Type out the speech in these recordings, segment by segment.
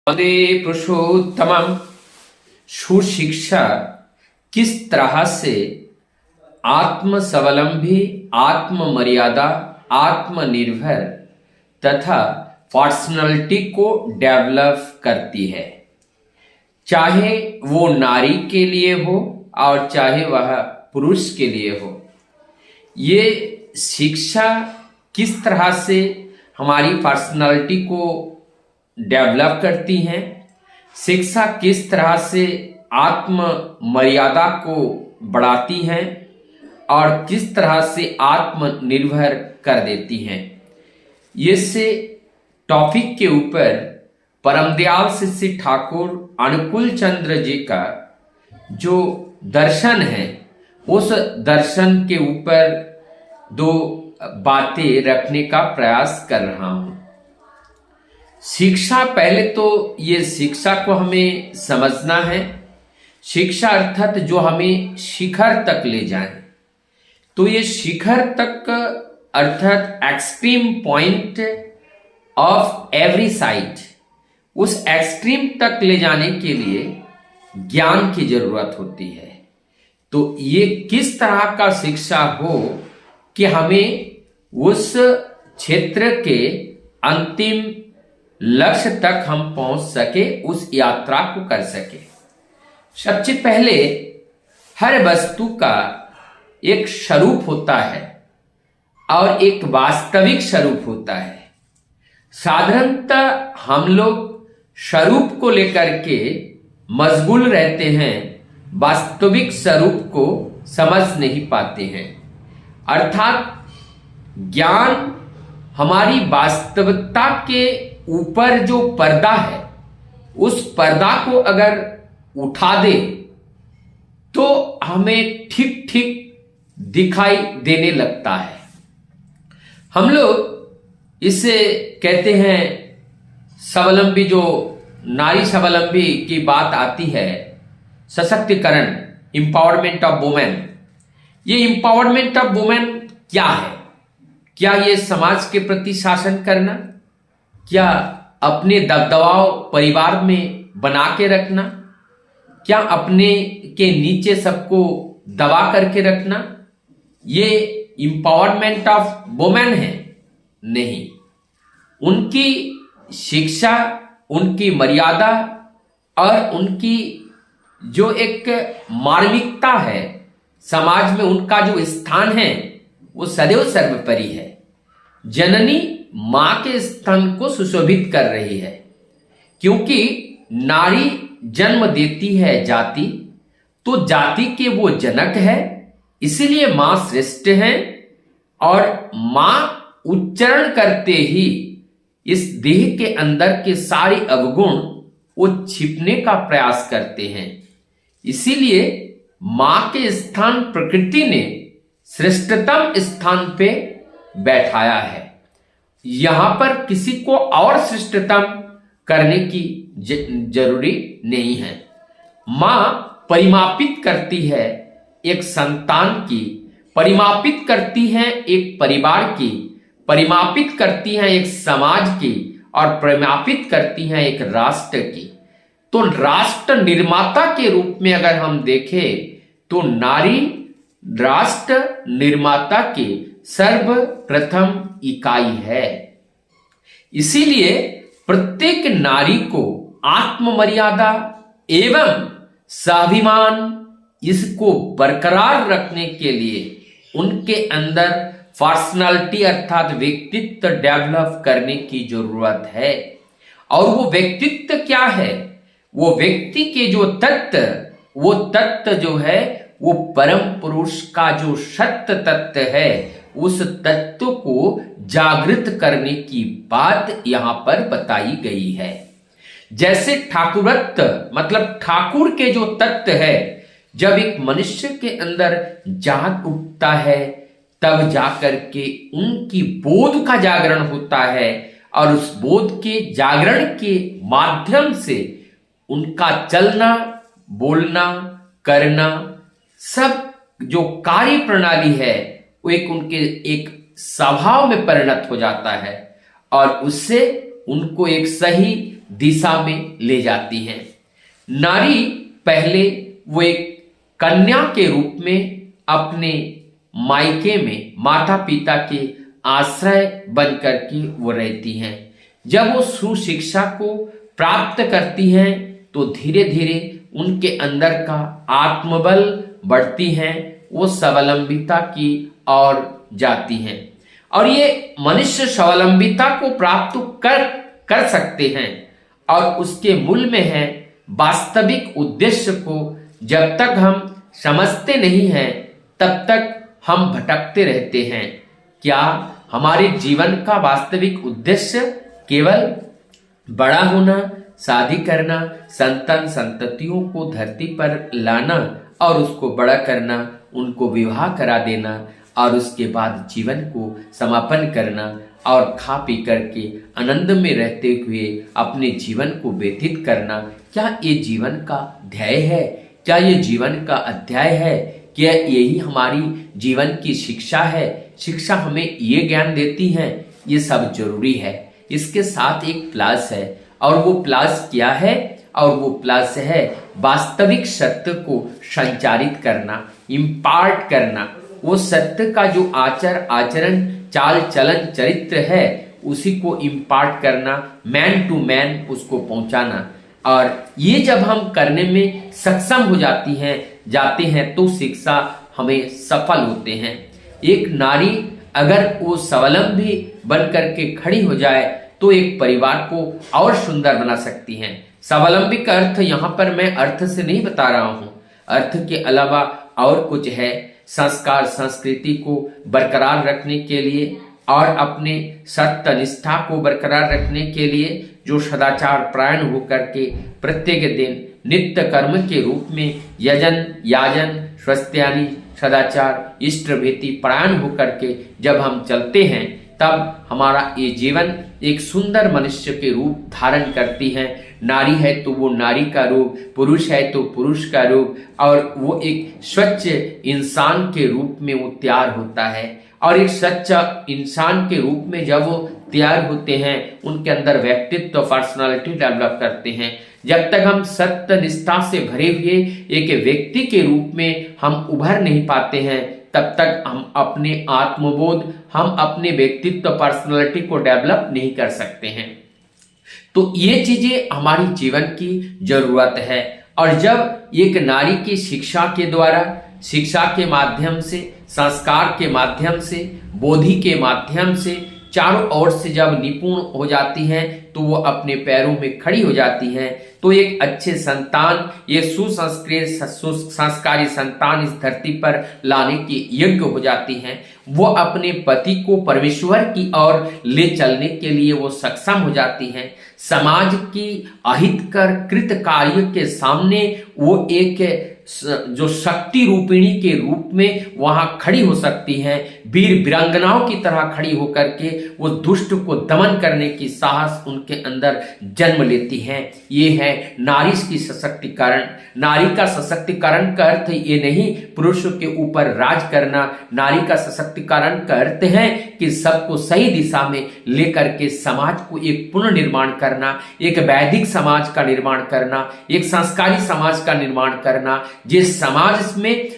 वंदे पुरुषोत्तमम। सुशिक्षा किस तरह से आत्म स्वावलंबी, आत्म मर्यादा, आत्मनिर्भर तथा पर्सनालिटी को डेवलप करती है, चाहे वो नारी के लिए हो और चाहे वह पुरुष के लिए हो। ये शिक्षा किस तरह से हमारी पर्सनालिटी को डेवलप करती हैं, शिक्षा किस तरह से आत्म मर्यादा को बढ़ाती हैं और किस तरह से आत्मनिर्भर कर देती हैं। ये से टॉपिक के ऊपर परमदयाल शिष्य ठाकुर अनुकूल चंद्र जी का जो दर्शन है, उस दर्शन के ऊपर दो बातें रखने का प्रयास कर रहा हूं। शिक्षा, पहले तो ये शिक्षा को हमें समझना है। शिक्षा अर्थात जो हमें शिखर तक ले जाए। तो ये शिखर तक अर्थात extreme point of every side, उस एक्सट्रीम तक ले जाने के लिए ज्ञान की जरूरत होती है। तो ये किस तरह का शिक्षा हो कि हमें उस क्षेत्र के अंतिम लक्ष्य तक हम पहुंच सके, उस यात्रा को कर सके। सबसे पहले हर वस्तु का एक स्वरूप होता है और एक वास्तविक स्वरूप होता है। साधारणतः हम लोग स्वरूप को लेकर के मशगूल रहते हैं, वास्तविक स्वरूप को समझ नहीं पाते हैं। अर्थात ज्ञान हमारी वास्तविकता के ऊपर जो पर्दा है, उस पर्दा को अगर उठा दे तो हमें ठीक ठीक दिखाई देने लगता है। हम लोग इसे कहते हैं स्वावलंबी, जो नारी स्वावलंबी की बात आती है, सशक्तिकरण, इंपावरमेंट ऑफ वुमेन। ये इंपावरमेंट ऑफ वुमेन क्या है? क्या ये समाज के प्रति शासन करना? क्या अपने दबदबाव परिवार में बना के रखना? क्या अपने के नीचे सबको दबा करके रखना? ये इंपावरमेंट ऑफ वुमेन है? नहीं। उनकी शिक्षा, उनकी मर्यादा और उनकी जो एक मार्मिकता है, समाज में उनका जो स्थान है, वो सदैव सर्वोपरि है। जननी मां के स्थान को सुशोभित कर रही है, क्योंकि नारी जन्म देती है जाति, तो जाति के वो जनक है, इसीलिए मां श्रेष्ठ है। और मां उच्चारण करते ही इस देह के अंदर के सारे अवगुण वो छिपने का प्रयास करते हैं। इसीलिए मां के स्थान प्रकृति ने श्रेष्ठतम स्थान पे बैठाया है। यहां पर किसी को और श्रेष्ठतम करने की जरूरी नहीं है। मां परिमापित करती है एक संतान की, परिमापित करती है एक परिवार की, परिमापित करती है एक समाज की और परिमापित करती है एक राष्ट्र की। तो राष्ट्र निर्माता के रूप में अगर हम देखें तो नारी राष्ट्र निर्माता की सर्वप्रथम इकाई है। इसीलिए प्रत्येक नारी को आत्ममर्यादा एवं स्वाभिमान इसको बरकरार रखने के लिए उनके अंदर पर्सनालिटी अर्थात व्यक्तित्व डेवलप करने की जरूरत है। और वो व्यक्तित्व क्या है? वो व्यक्ति के जो तत्व, वो तत्व जो है वो परम पुरुष का जो सत्य तत्व है, उस तत्व को जागृत करने की बात यहां पर बताई गई है। जैसे ठाकुरत्व मतलब ठाकुर के जो तत्व है, जब एक मनुष्य के अंदर जाग उठता है तब जाकर के उनकी बोध का जागरण होता है और उस बोध के जागरण के माध्यम से उनका चलना, बोलना, करना, सब जो कार्य प्रणाली है वो एक उनके एक स्वभाव में परिणत हो जाता है और उससे उनको एक सही दिशा में ले जाती हैं। नारी पहले वो एक कन्या के रूप में अपने मायके में माता पिता के आश्रय बन करके वो रहती हैं। जब वो सुशिक्षा को प्राप्त करती हैं तो धीरे धीरे उनके अंदर का आत्मबल बढ़ती हैं, वो स्वावलंबिता की ओर जाती हैं। और ये मनुष्य स्वावलंबिता को प्राप्त कर सकते हैं और उसके मूल में है वास्तविक उद्देश्य को जब तक हम समझते नहीं हैं तब तक हम भटकते रहते हैं। क्या हमारे जीवन का वास्तविक उद्देश्य केवल बड़ा होना, शादी करना, संतान संततियों को धरती पर लाना और उसको बड़ा करना, उनको विवाह करा देना और उसके बाद जीवन को समापन करना और खा पी करके आनंद में रहते हुए अपने जीवन को व्यतीत करना, क्या ये जीवन का ध्येय है? क्या ये जीवन का अध्याय है? क्या यही हमारी जीवन की शिक्षा है? शिक्षा हमें ये ज्ञान देती है, ये सब जरूरी है। इसके साथ एक प्लस है और वो प्लस क्या है? और वो प्लस है वास्तविक सत्य को संचारित करना, इम्पार्ट करना। वो सत्य का जो आचरण चाल चलन चरित्र है उसी को इम्पार्ट करना, मैन टू मैन उसको पहुंचाना। और ये जब हम करने में सक्षम हो जाते हैं तो शिक्षा हमें सफल होते हैं। एक नारी अगर वो स्वावलंबी बन करके खड़ी हो जाए तो एक परिवार को और सुंदर बना सकती हैं। स्वावलंबी का अर्थ यहाँ पर मैं अर्थ से नहीं बता रहा हूँ, अर्थ के अलावा और कुछ है। संस्कार संस्कृति को बरकरार रखने के लिए और अपने सत्य निष्ठा को बरकरार रखने के लिए जो सदाचार परायण होकर के प्रत्येक दिन नित्य कर्म के रूप में यजन याजन स्वस्त्यानि सदाचार इष्ट भेति परायण होकर के जब हम चलते हैं तब हमारा ये जीवन एक सुंदर मनुष्य के रूप धारण करती है। नारी है तो वो नारी का रूप, पुरुष है तो पुरुष का रूप, और वो एक स्वच्छ इंसान के रूप में वो तैयार होता है। और एक सच्चा इंसान के रूप में जब वो तैयार होते हैं उनके अंदर व्यक्तित्व पर्सनालिटी डेवलप करते हैं। जब तक हम सत्य निष्ठा से भरे हुए एक व्यक्ति के रूप में हम उभर नहीं पाते हैं तब तक हम अपने आत्मबोध, हम अपने व्यक्तित्व पर्सनालिटी को डेवलप नहीं कर सकते हैं। तो ये चीजें हमारी जीवन की जरूरत है। और जब एक नारी की शिक्षा के द्वारा, शिक्षा के माध्यम से, संस्कार के माध्यम से, बोधि के माध्यम से चारों ओर से जब निपुण हो जाती हैं तो वो अपने पैरों में खड़ी हो जाती हैं तो एक अच्छे संतान, ये सुसंस्कृत संस्कारी संतान इस धरती पर लाने की योग्य हो जाती हैं। वो अपने पति को परमेश्वर की ओर ले चलने के लिए वो सक्षम हो जाती हैं। समाज की अहितकर कृत कार्य के सामने वो एक जो शक्ति रूपिणी के रूप में वहां खड़ी हो सकती हैं। वीर वीरांगनाओं की तरह खड़ी होकर के वो दुष्ट को दमन करने की साहस उनके अंदर जन्म लेती हैं। ये है नारी की सशक्तिकरण। नारी का सशक्तिकरण का अर्थ ये नहीं पुरुष के ऊपर राज करना। नारी का सशक्तिकरण का अर्थ है कि सबको सही दिशा में लेकर के समाज को एक पुनर्निर्माण करना, एक वैदिक समाज का निर्माण करना, एक संस्कारी समाज का निर्माण करना, जिस समाज में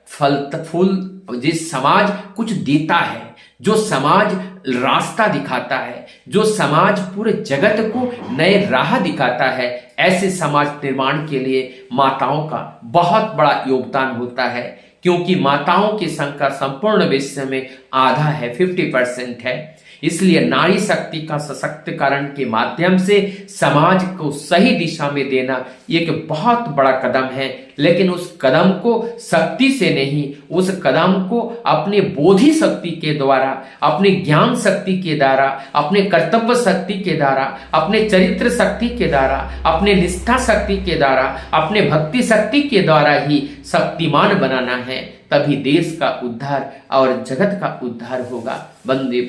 फल फूल, जिस समाज कुछ देता है, जो समाज रास्ता दिखाता है, जो समाज पूरे जगत को नए राह दिखाता है, ऐसे समाज निर्माण के लिए माताओं का बहुत बड़ा योगदान होता है। क्योंकि माताओं की संख्या संपूर्ण विश्व में आधा है, 50% है। इसलिए नारी शक्ति का सशक्तिकरण के माध्यम से समाज को सही दिशा में देना एक बहुत बड़ा कदम है। लेकिन उस कदम को शक्ति से नहीं, उस कदम को अपने बोधि शक्ति के द्वारा, अपने ज्ञान शक्ति के द्वारा, अपने कर्तव्य शक्ति के द्वारा, अपने चरित्र शक्ति के द्वारा, अपने निष्ठा शक्ति के द्वारा, अपने भक्ति शक्ति के द्वारा ही शक्तिमान बनाना है। तभी देश का उद्धार और जगत का उद्धार होगा। वंदे